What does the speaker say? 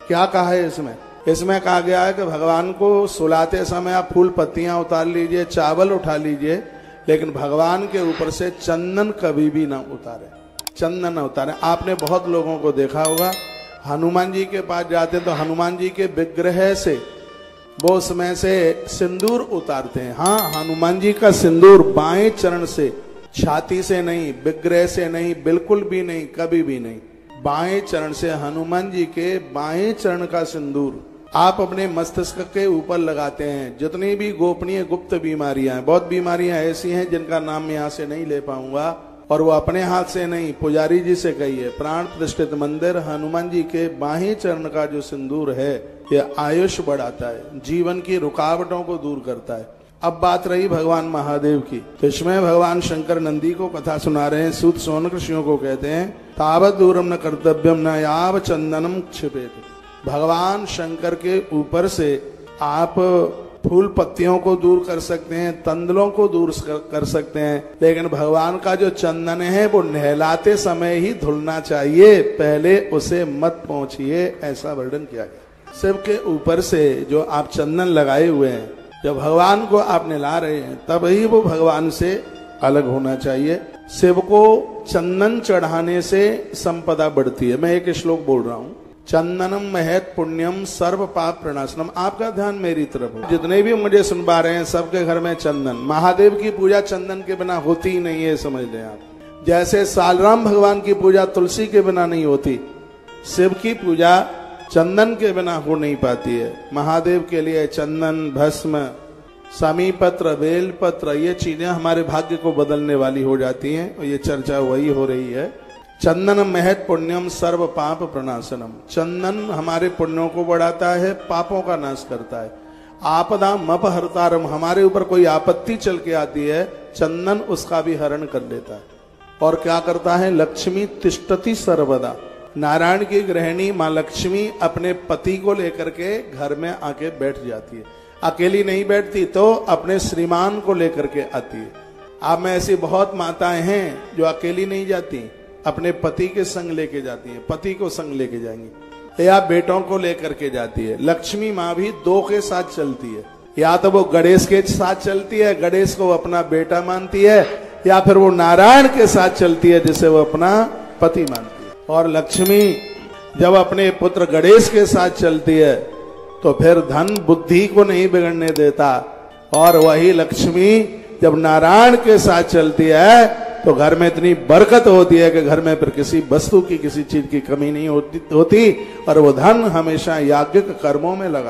क्या कहा है इसमें? इसमें कहा गया है कि भगवान को सुलाते समय आप फूल पत्तियां उतार लीजिए, चावल उठा लीजिए, लेकिन भगवान के ऊपर से चंदन कभी भी ना उतारे, चंदन ना उतारे। आपने बहुत लोगों को देखा होगा, हनुमान जी के पास जाते तो हनुमान जी के विग्रह से वो उसमें से सिंदूर उतारते हैं। हाँ, हनुमान जी का सिंदूर बाएं चरण से, छाती से नहीं, विग्रह से नहीं, बिल्कुल भी नहीं, कभी भी नहीं। बाएं चरण से, हनुमान जी के बाएं चरण का सिंदूर आप अपने मस्तिष्क के ऊपर लगाते हैं। जितनी भी गोपनीय गुप्त बीमारियां हैं, बहुत बीमारियां ऐसी हैं जिनका नाम मैं यहाँ से नहीं ले पाऊंगा, और वो अपने हाथ से नहीं, पुजारी जी से कहिए। प्राण प्रतिष्ठित मंदिर हनुमान जी के बाएं चरण का जो सिंदूर है, ये आयुष बढ़ाता है, जीवन की रुकावटों को दूर करता है। अब बात रही भगवान महादेव की, तो इसमें भगवान शंकर नंदी को कथा सुना रहे हैं। सूत सोनक ऋषियों को कहते हैं, तावत दूरम न कर्तव्यम न याव चंदनम क्षिपेत। भगवान शंकर के ऊपर से आप फूल पत्तियों को दूर कर सकते हैं, तंदलों को दूर कर सकते हैं, लेकिन भगवान का जो चंदन है वो नहलाते समय ही धुलना चाहिए, पहले उसे मत पहुंचिए, ऐसा वर्णन किया गया। शिव के ऊपर से जो आप चंदन लगाए हुए हैं, जब भगवान को आप नहला रहे हैं तब ही वो भगवान से अलग होना चाहिए। शिव को चंदन चढ़ाने से संपदा बढ़ती है। मैं एक श्लोक बोल रहा हूँ, चंदनम महत पुण्यम सर्व पाप प्रणाशनम। आपका ध्यान मेरी तरफ हो, जितने भी मुझे सुन पा रहे हैं सबके घर में चंदन। महादेव की पूजा चंदन के बिना होती ही नहीं है, समझ लें आप। जैसे सालराम भगवान की पूजा तुलसी के बिना नहीं होती, शिव की पूजा चंदन के बिना हो नहीं पाती है। महादेव के लिए चंदन, भस्म, समीपत्र, बेलपत्र, ये चीजें हमारे भाग्य को बदलने वाली हो जाती हैं, और ये चर्चा वही हो रही है। चंदन महत पुण्यम सर्व पाप प्रणाशनम। चंदन हमारे पुण्यों को बढ़ाता है, पापों का नाश करता है। आपदा मप हरतारम, हमारे ऊपर कोई आपत्ति चल के आती है, चंदन उसका भी हरण कर लेता है। और क्या करता है? लक्ष्मी तिष्ठति सर्वदा। नारायण की गृहिणी माँ लक्ष्मी अपने पति को लेकर के घर में आके बैठ जाती है। अकेली नहीं बैठती तो अपने श्रीमान को लेकर के आती है। आप में ऐसी बहुत माताएं हैं जो अकेली नहीं जाती, अपने पति के संग लेके जाती है, पति को संग लेके जाएंगी, या बेटों को लेकर के जाती है। लक्ष्मी माँ भी दो के साथ चलती है, या तो वो गणेश के साथ चलती है, गणेश को अपना बेटा मानती है, या फिर वो नारायण के साथ चलती है जिसे वो अपना पति मानती है। और लक्ष्मी जब अपने पुत्र गणेश के साथ चलती है तो फिर धन बुद्धि को नहीं बिगड़ने देता, और वही लक्ष्मी जब नारायण के साथ चलती है तो घर में इतनी बरकत होती है कि घर में फिर किसी वस्तु की, किसी चीज की कमी नहीं होती, और वो धन हमेशा याज्ञिक कर्मों में लगा